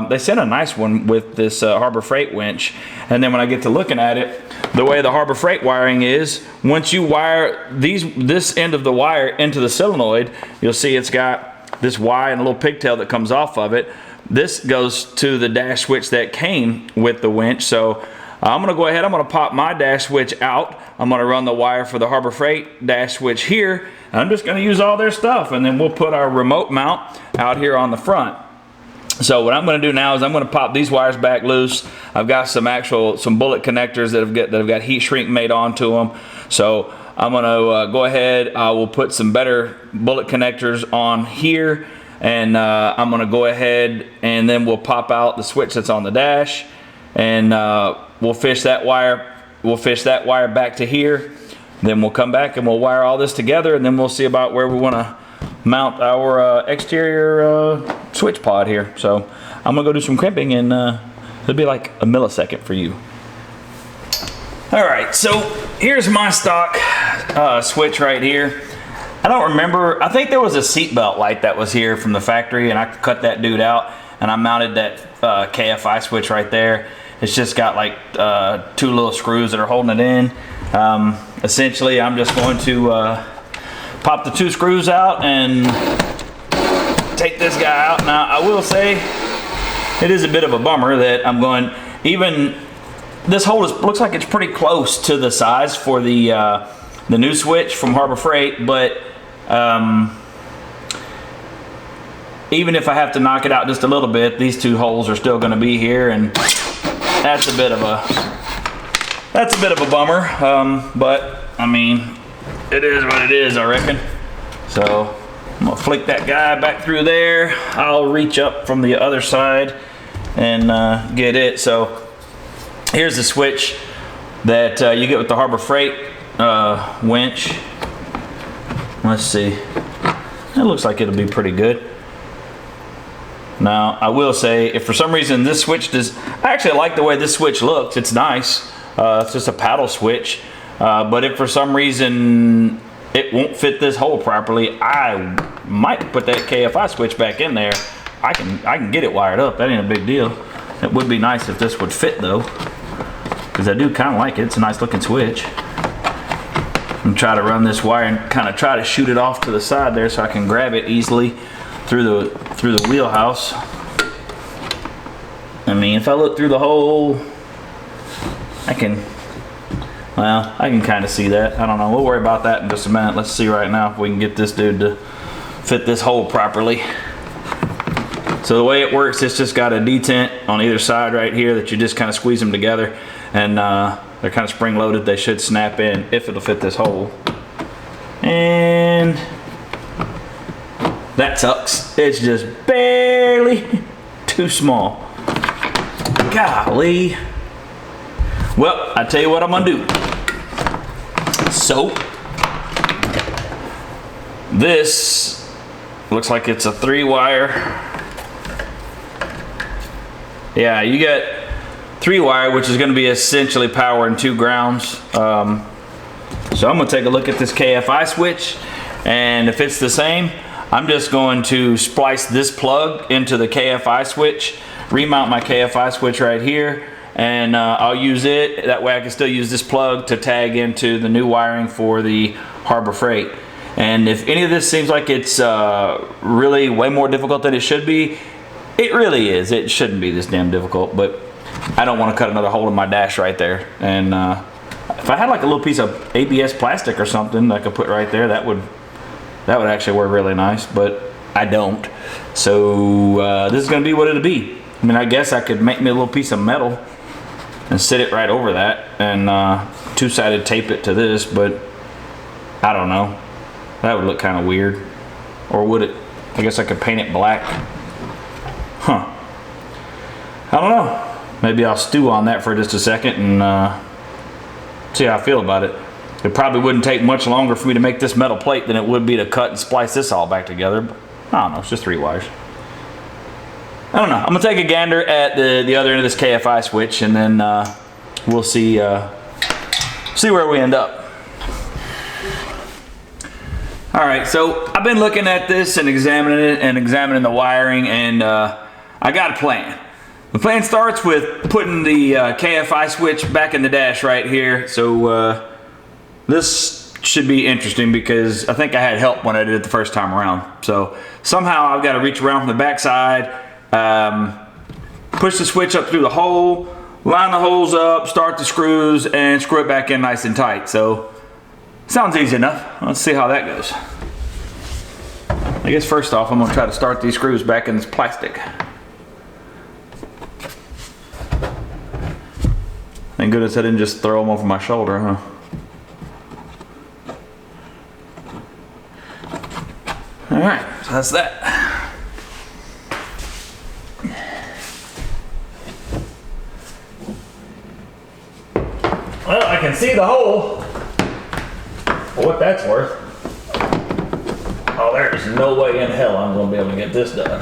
They sent a nice one with this Harbor Freight winch, and then when I get to looking at it, the way the Harbor Freight wiring is, once you wire this end of the wire into the solenoid, you'll see it's got this Y and a little pigtail that comes off of it. This goes to the dash switch that came with the winch. So I'm going to go ahead, I'm going to pop my dash switch out. I'm going to run the wire for the Harbor Freight dash switch here. I'm just going to use all their stuff, and then we'll put our remote mount out here on the front. So what I'm going to do now is I'm going to pop these wires back loose. I've got some bullet connectors that have got heat shrink made onto them. So I'm going to go ahead. I will put some better bullet connectors on here, and I'm going to go ahead and then we'll pop out the switch that's on the dash, and we'll fish that wire. We'll fish that wire back to here. Then we'll come back and we'll wire all this together, and then we'll see about where we want to mount our exterior switch pod here. So I'm gonna go do some crimping, and it'll be like a millisecond for you. All right, so here's my stock switch right here. I don't remember, I think there was a seatbelt light that was here from the factory, and I cut that dude out, and I mounted that KFI switch right there. It's just got like two little screws that are holding it in. Essentially, I'm just going to pop the two screws out and take this guy out. Now, I will say it is a bit of a bummer that I'm going, even this hole looks like it's pretty close to the size for the new switch from Harbor Freight, but even if I have to knock it out just a little bit, these two holes are still going to be here, and that's a bit of a bummer. But I mean, it is what it is, I reckon. So I'm gonna flick that guy back through there. I'll reach up from the other side and get it. So here's the switch that you get with the Harbor Freight winch. Let's see. It looks like it'll be pretty good. Now, I will say, if for some reason this switch does, I actually like the way this switch looks. It's nice. It's just a paddle switch. But if for some reason it won't fit this hole properly, I might put that KFI switch back in there. I can get it wired up. That ain't a big deal. It would be nice if this would fit though, because I do kind of like it. It's a nice looking switch. And try to run this wire and kind of try to shoot it off to the side there so I can grab it easily through the wheelhouse. I mean, if I look through the hole, I can kind of see that. I don't know. We'll worry about that in just a minute. Let's see right now if we can get this dude to fit this hole properly. So the way it works, it's just got a detent on either side right here that you just kind of squeeze them together, and they're kind of spring loaded. They should snap in if it'll fit this hole. And that sucks. It's just barely too small. Golly. Well, I tell you what I'm gonna do. So this looks like it's a 3-wire. Yeah, you get 3-wire, which is going to be essentially power and 2 grounds. So I'm going to take a look at this KFI switch, and if it's the same, I'm just going to splice this plug into the KFI switch, remount my KFI switch right here, and I'll use it. That way I can still use this plug to tag into the new wiring for the Harbor Freight. And if any of this seems like it's really way more difficult than it should be, it really is. It shouldn't be this damn difficult, but I don't want to cut another hole in my dash right there. And if I had like a little piece of ABS plastic or something that I could put right there, that would actually work really nice, but I don't. So this is going to be what it'll be. I mean, I guess I could make me a little piece of metal and sit it right over that and 2-sided tape it to this, but I don't know. That would look kind of weird. Or would it? I guess I could paint it black. Huh. I don't know. Maybe I'll stew on that for just a second and see how I feel about it. It probably wouldn't take much longer for me to make this metal plate than it would be to cut and splice this all back together. But I don't know. It's just 3 wires. I don't know. I'm gonna take a gander at the other end of this KFI switch, and then we'll see where we end up. All right, so I've been looking at this and examining it and examining the wiring, and I got a plan. The plan starts with putting the KFI switch back in the dash right here. So this should be interesting because I think I had help when I did it the first time around. So somehow I've got to reach around from the backside, push the switch up through the hole, line the holes up, start the screws, and screw it back in nice and tight. So sounds easy enough. Let's see how that goes. I guess first off, I'm going to try to start these screws back in this plastic. Thank goodness I didn't just throw them over my shoulder, huh? All right, so that's that. Well, I can see the hole. For what that's worth. Oh, there's no way in hell I'm going to be able to get this done.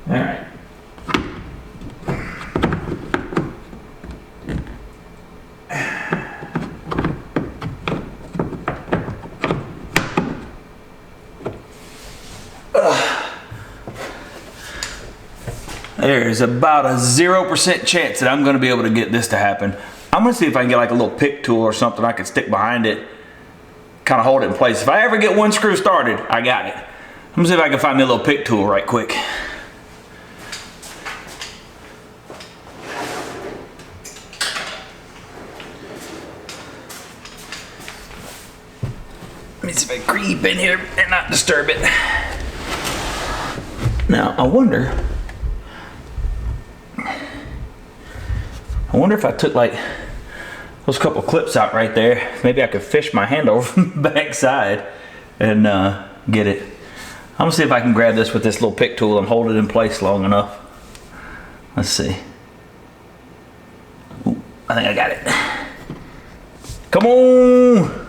All right. There's about a 0% chance that I'm going to be able to get this to happen. I'm going to see if I can get like a little pick tool or something I can stick behind it, kind of hold it in place. If I ever get one screw started, I got it. I'm going to see if I can find me a little pick tool right quick. Let me see if I can creep in here and not disturb it. Now, I wonder if I took like those couple clips out right there. Maybe I could fish my hand over from the back side and get it. I'm gonna see if I can grab this with this little pick tool and hold it in place long enough. Let's see. Ooh, I think I got it. Come on!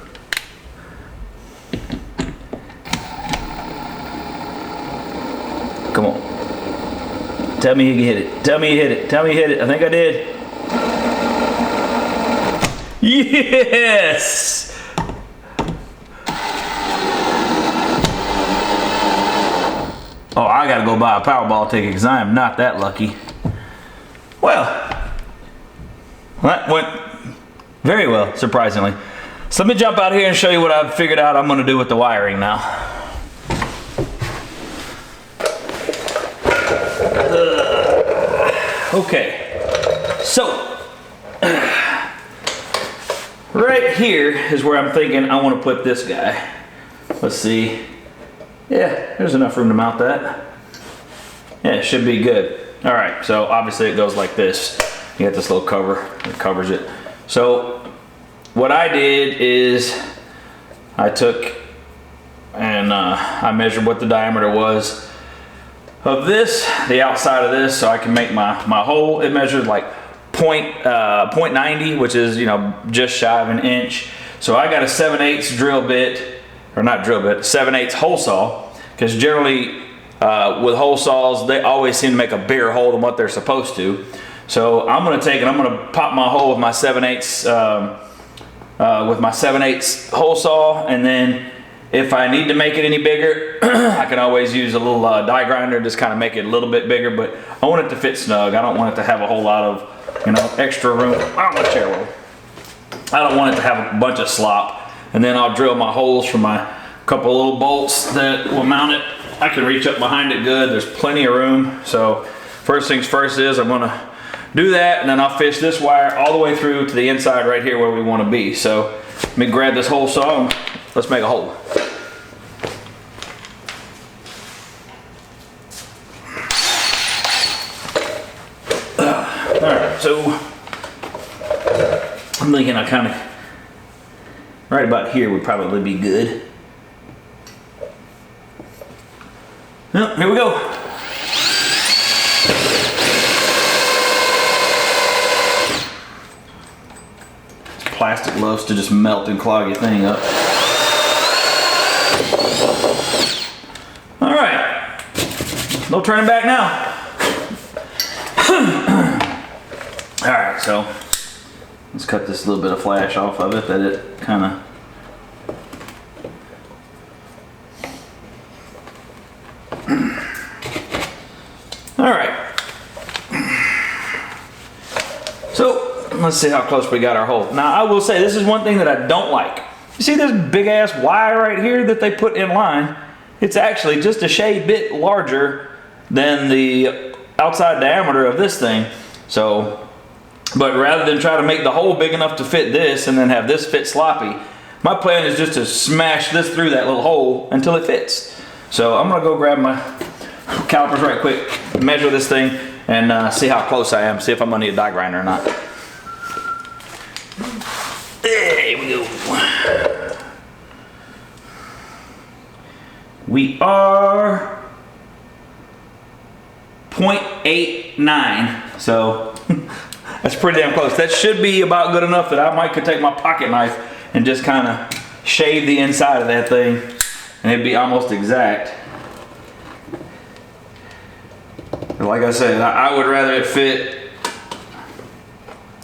Come on. Tell me you can hit it. Tell me you hit it. Tell me you hit it. I think I did. Yes! Oh, I gotta go buy a Powerball ticket because I am not that lucky. Well, that went very well, surprisingly. So let me jump out here and show you what I've figured out I'm gonna do with the wiring now. Okay, so right here is where I'm thinking I want to put this guy. Let's see. Yeah, there's enough room to mount that. Yeah, it should be good. All right, so obviously it goes like this. You got this little cover that covers it. So what I did is I took and I measured what the diameter was of this, the outside of this, so I can make my hole. It measured like 0.90, which is, you know, just shy of an inch. So I got a 7/8 drill bit, or not drill bit, 7/8 hole saw, because generally with hole saws, they always seem to make a bigger hole than what they're supposed to. So I'm gonna take it, I'm gonna pop my hole with my 7/8 hole saw, and then if I need to make it any bigger, I can always use a little die grinder, just kind of make it a little bit bigger, but I want it to fit snug. I don't want it to have a whole lot of, you know, extra room. I don't want chair roll. I don't want it to have a bunch of slop. And then I'll drill my holes for my couple little bolts that will mount it. I can reach up behind it good. There's plenty of room. So first things first is I'm gonna do that, and then I'll fish this wire all the way through to the inside right here where we want to be. So let me grab this hole saw and let's make a hole. Alright, so I'm thinking I kind of, right about here would probably be good. Well, here we go. Plastic loves to just melt and clog your thing up. All right, no turning back now. All right, so let's cut this little bit of flash off of it that it kind of. All right. So let's see how close we got our hole. Now I will say this is one thing that I don't like. You see this big ass wire right here that they put in line? It's actually just a shade bit larger than the outside diameter of this thing. So, but rather than try to make the hole big enough to fit this and then have this fit sloppy, my plan is just to smash this through that little hole until it fits. So I'm gonna go grab my calipers right quick, measure this thing, and see how close I am, see if I'm gonna need a die grinder or not. There we go. We are 0.89, so that's pretty damn close. That should be about good enough that I could take my pocket knife and just kind of shave the inside of that thing, and it'd be almost exact. Like I said, I would rather it fit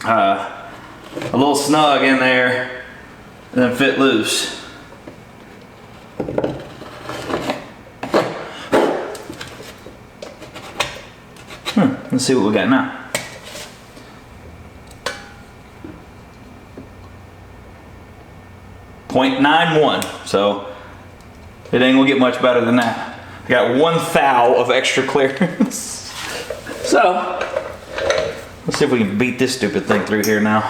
a little snug in there than fit loose. Let's see what we got now. .91, so it ain't gonna get much better than that. I got 1 thou of extra clearance. So let's see if we can beat this stupid thing through here now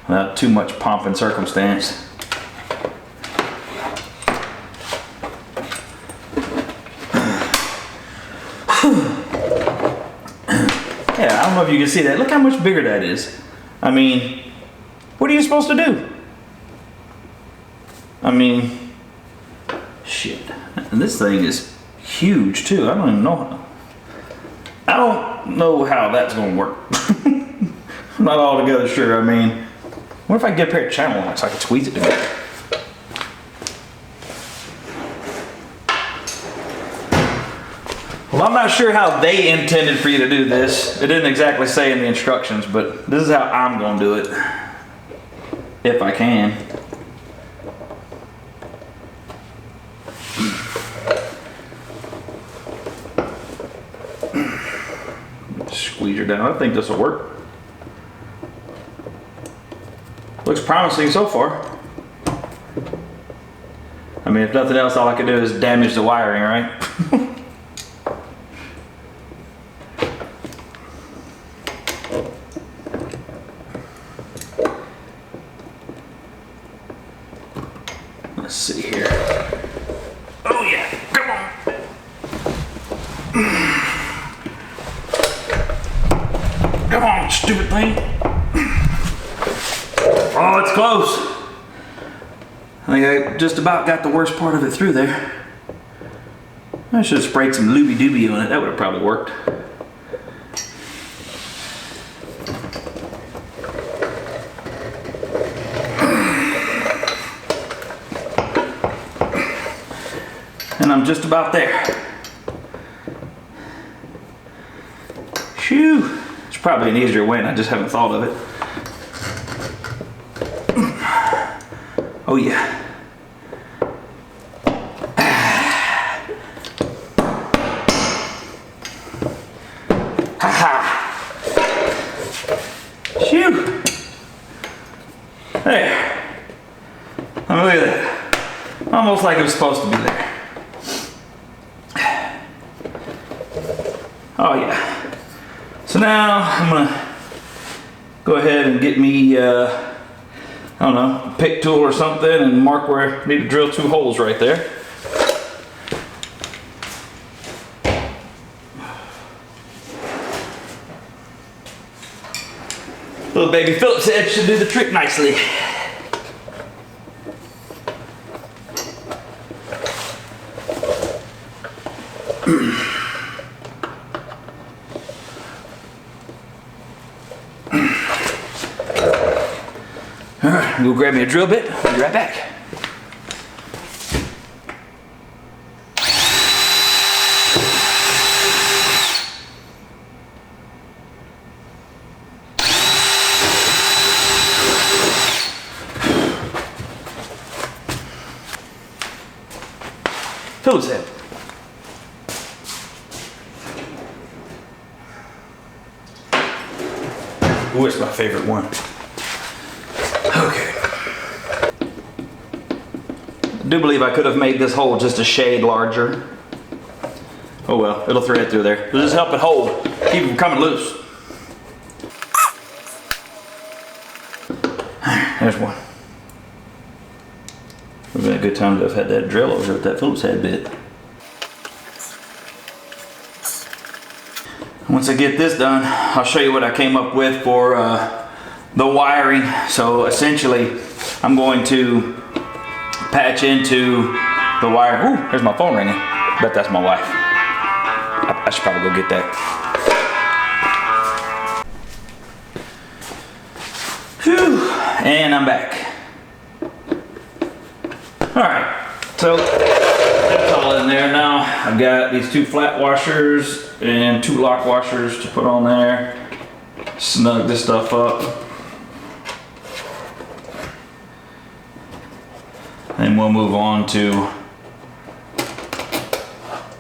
without too much pomp and circumstance. Yeah, I don't know if you can see that. Look how much bigger that is. I mean, What are you supposed to do? I mean, shit. And this thing is huge too. I don't even know. I don't know how that's gonna work. I'm not altogether sure. I mean, what if I get a pair of channel locks so I can squeeze it together? Well, I'm not sure how they intended for you to do this. It didn't exactly say in the instructions, but this is how I'm gonna do it. If I can. Squeeze her down. I think this will work. Looks promising so far. I mean, if nothing else, all I can do is damage the wiring, right? Let's see here. Oh yeah, come on. Come on, stupid thing. Oh, it's close. I think I just about got the worst part of it through there. I should have sprayed some looby dooby on it. That would have probably worked. And I'm just about there. Phew. It's probably an easier way and I just haven't thought of it. Oh yeah. Ha ha. Phew. There. I mean, look at that. Almost like it was supposed to be there. Oh yeah. So now I'm gonna go ahead and get me I don't know, a pick tool or something and mark where I need to drill 2 holes right there. Little baby Phillips head should do the trick nicely. Alright, go grab me a drill bit. I'll be right back. Phillips head. Ooh, it's my favorite one. Okay. I do believe I could have made this hole just a shade larger. Oh well, it'll thread through there. It'll just help it hold, keep it from coming loose. There's one. Would have been a good time to have had that drill over at that Phillips head bit. Once I get this done, I'll show you what I came up with for the wiring. So essentially, I'm going to patch into the wire. Ooh, there's my phone ringing. Bet that's my wife. I should probably go get that. Whew, and I'm back. All right, so that's all in there now. I've got these 2 flat washers and 2 lock washers to put on there. Snug this stuff up. And we'll move on to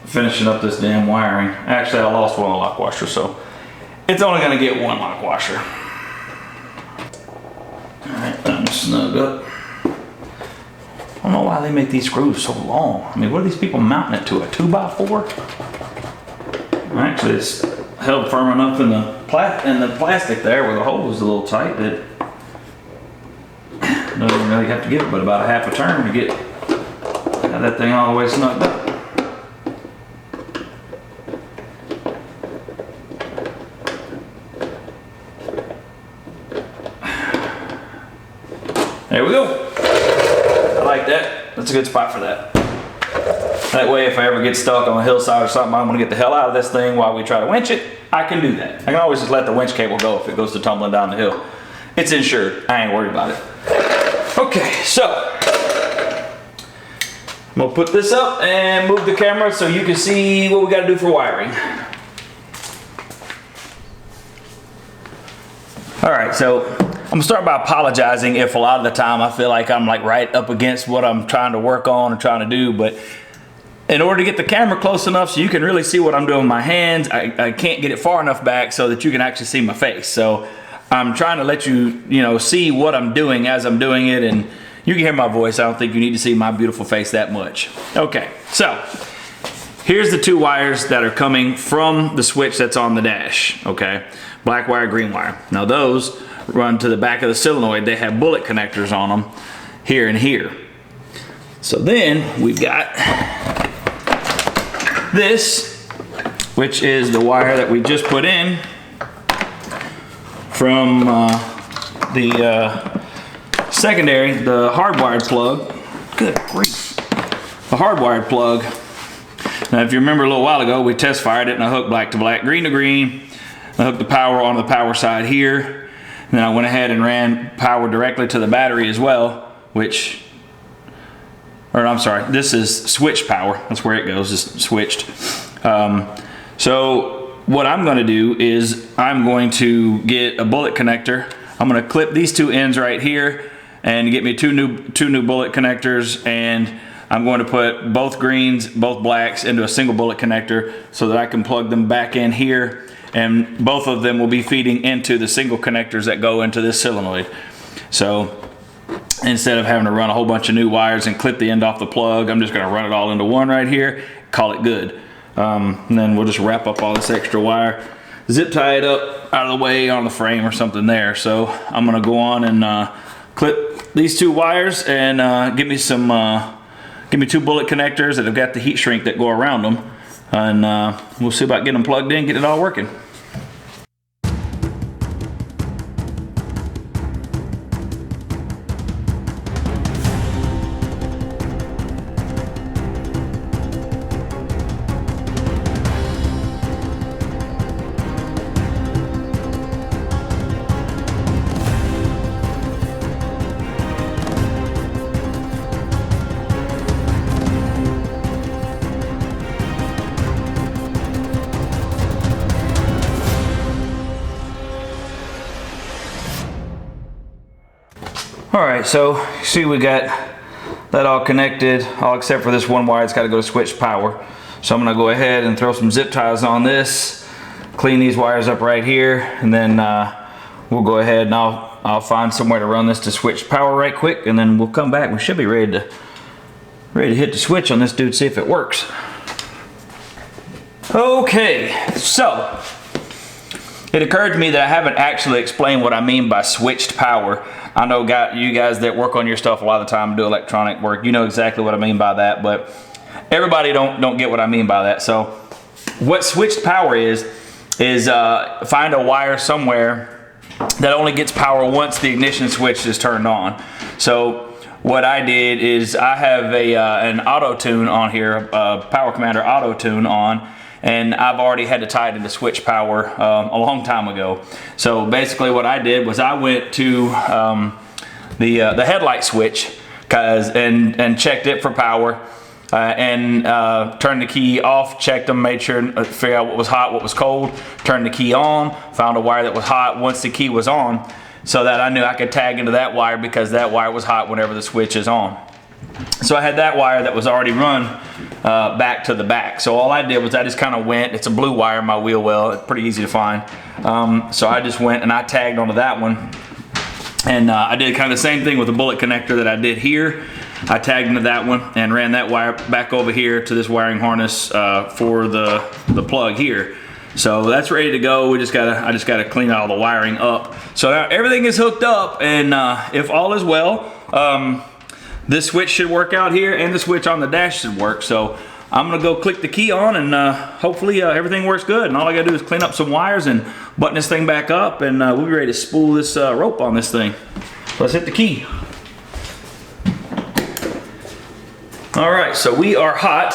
finishing up this damn wiring. Actually, I lost one lock washer, so it's only gonna get 1 lock washer. All right, I'm snug up. I don't know why they make these screws so long. I mean, what are these people mounting it to, a 2x4? Actually, it's held firm enough in the plastic there where the hole is a little tight that doesn't really have to give it but about a half a turn to get that thing all the way snugged up. There we go. I like that. That's a good spot for that. That way, if I ever get stuck on a hillside or something, I'm gonna get the hell out of this thing while we try to winch it, I can do that. I can always just let the winch cable go if it goes to tumbling down the hill. It's insured. I ain't worried about it. Okay, so I'm gonna put this up and move the camera so you can see what we gotta do for wiring. All right, so I'm gonna start by apologizing if a lot of the time I feel like I'm like right up against what I'm trying to work on and trying to do, but in order to get the camera close enough so you can really see what I'm doing with my hands, I can't get it far enough back so that you can actually see my face. So I'm trying to let you, see what I'm doing as I'm doing it, and you can hear my voice. I don't think you need to see my beautiful face that much. Okay, so here's the 2 wires that are coming from the switch that's on the dash, okay? Black wire, green wire. Now those run to the back of the solenoid. They have bullet connectors on them here and here. So then we've got this, which is the wire that we just put in from the secondary, the hardwired plug. Good grief. The hardwired plug. Now if you remember a little while ago, we test fired it and I hooked black to black, green to green. I hooked the power on the power side here. And then I went ahead and ran power directly to the battery as well, which, or I'm sorry, this is switched power. That's where it goes, just switched. So what I'm gonna do is I'm going to get a bullet connector. I'm gonna clip these 2 ends right here and get me two new bullet connectors, and I'm going to put both greens, both blacks into a single bullet connector so that I can plug them back in here, and both of them will be feeding into the single connectors that go into this solenoid. So instead of having to run a whole bunch of new wires and clip the end off the plug, I'm just gonna run it all into one right here, call it good. And then we'll just wrap up all this extra wire, zip tie it up out of the way on the frame or something there. So I'm gonna go on and clip these 2 wires and give me 2 bullet connectors that have got the heat shrink that go around them. And we'll see about getting them plugged in, getting it all working. All right, so see we got that all connected, all except for this one wire. It's got to go to switch power. So I'm gonna go ahead and throw some zip ties on this, clean these wires up right here, and then we'll go ahead and I'll find somewhere to run this to switch power right quick, and then we'll come back. We should be ready to hit the switch on this dude, see if it works. Okay, so it occurred to me that I haven't actually explained what I mean by switched power. I know you guys that work on your stuff a lot of the time, do electronic work, you know exactly what I mean by that, but everybody don't get what I mean by that. So what switched power is find a wire somewhere that only gets power once the ignition switch is turned on. So what I did is I have an auto tune on here, Power Commander auto tune on, and I've already had to tie it into switch power a long time ago. So basically what I did was I went to the headlight switch and checked it for power, and turned the key off, checked them, made sure, figure out what was hot, what was cold, turned the key on, found a wire that was hot once the key was on, so that I knew I could tag into that wire because that wire was hot whenever the switch is on. So I had that wire that was already run back to the back. So all I did was I just kind of went, it's a blue wire in my wheel well, it's pretty easy to find. So I just went and I tagged onto that one. And I did kind of the same thing with the bullet connector that I did here. I tagged into that one and ran that wire back over here to this wiring harness for the plug here. So that's ready to go. I just gotta clean all the wiring up. So now everything is hooked up, and if all is well, this switch should work out here, and the switch on the dash should work. So I'm gonna go click the key on, and hopefully everything works good. And all I gotta do is clean up some wires and button this thing back up, and we'll be ready to spool this rope on this thing. Let's hit the key. All right, so we are hot.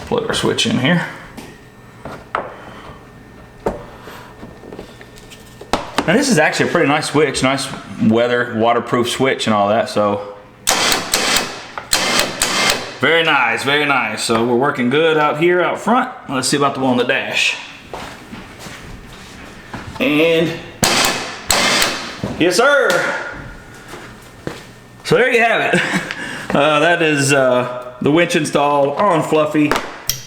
Plug our switch in here. Now this is actually a pretty nice switch, nice weather, waterproof switch and all that, so. Very nice, very nice. So we're working good out here, out front. Let's see about the one on the dash. And, yes sir. So there you have it. That is the winch installed on Fluffy,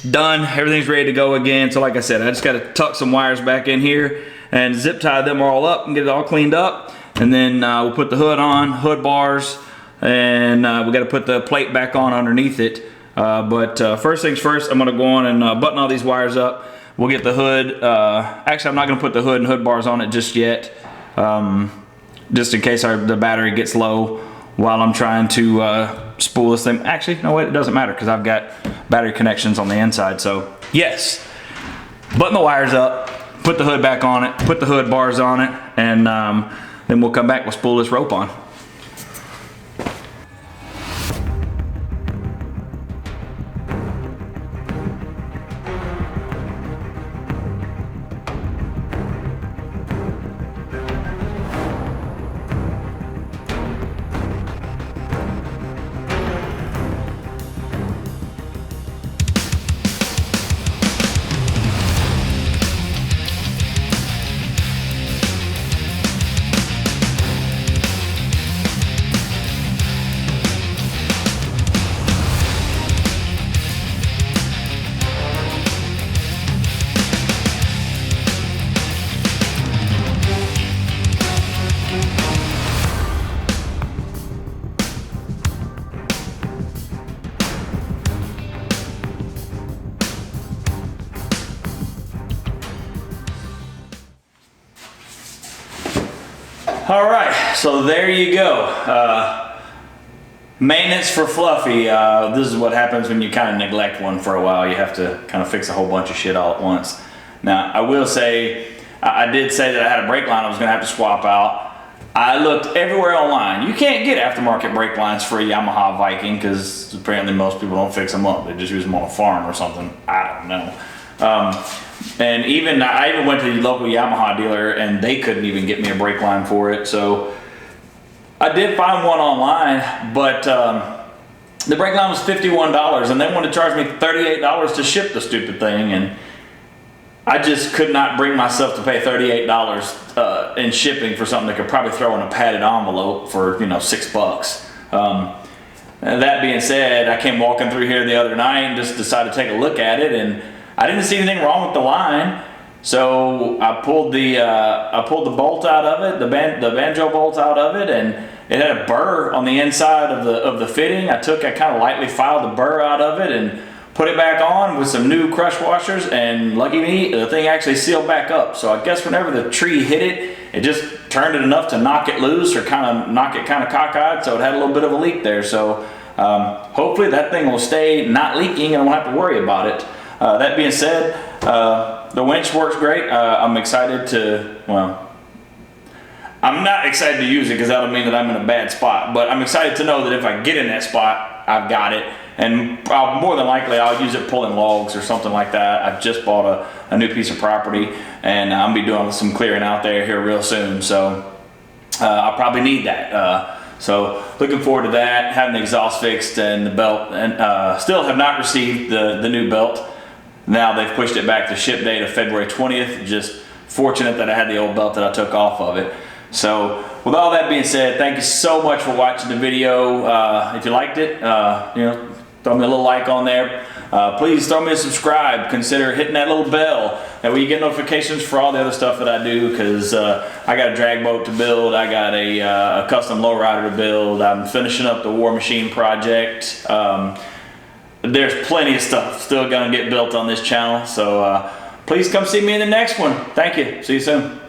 done. Everything's ready to go again. So like I said, I just got to tuck some wires back in here and zip tie them all up and get it all cleaned up. And then we'll put the hood on, hood bars, and we got to put the plate back on underneath it. But first things first, I'm going to go on and button all these wires up. We'll get the hood. Actually, I'm not going to put the hood and hood bars on it just yet, just in case the battery gets low while I'm trying to spool this thing. Actually, no, wait, it doesn't matter because I've got battery connections on the inside. So yes, button the wires up, put the hood back on it, put the hood bars on it, and then we'll come back, we'll spool this rope on. All right, so there you go. Maintenance for Fluffy. This is what happens when you kind of neglect one for a while. You have to kind of fix a whole bunch of shit all at once. Now, I will say, I did say that I had a brake line I was gonna have to swap out. I looked everywhere online. You can't get aftermarket brake lines for a Yamaha Viking because apparently most people don't fix them up. They just use them on a farm or something. I don't know. And I even went to the local Yamaha dealer and they couldn't even get me a brake line for it. So I did find one online, but the brake line was $51 and they wanted to charge me $38 to ship the stupid thing. And I just could not bring myself to pay $38 in shipping for something that could probably throw in a padded envelope for, you know, $6. That being said, I came walking through here the other night and just decided to take a look at it, and I didn't see anything wrong with the line. So I pulled the bolt out of it, the banjo bolt out of it, and it had a burr on the inside of the fitting. I kind of lightly filed the burr out of it and put it back on with some new crush washers, and lucky me, the thing actually sealed back up. So I guess whenever the tree hit it, it just turned it enough to knock it loose or kind of knock it kind of cockeyed, so it had a little bit of a leak there. So hopefully that thing will stay not leaking and I won't have to worry about it. That being said, the winch works great. I'm excited to, well, I'm not excited to use it because that'll mean that I'm in a bad spot, but I'm excited to know that if I get in that spot, I've got it. And more than likely, I'll use it pulling logs or something like that. I've just bought a new piece of property, and I'll be doing some clearing out there here real soon. So I'll probably need that. So looking forward to that, having the exhaust fixed and the belt, and still have not received the new belt. Now they've pushed it back to ship date of February 20th. Just fortunate that I had the old belt that I took off of it. So with all that being said, thank you so much for watching the video. If you liked it, you know, throw me a little like on there. Please throw me a subscribe. Consider hitting that little bell. That way you get notifications for all the other stuff that I do, because I got a drag boat to build. I got a custom lowrider to build. I'm finishing up the War Machine project. There's plenty of stuff still gonna get built on this channel. So please come see me in the next one. Thank you. See you soon.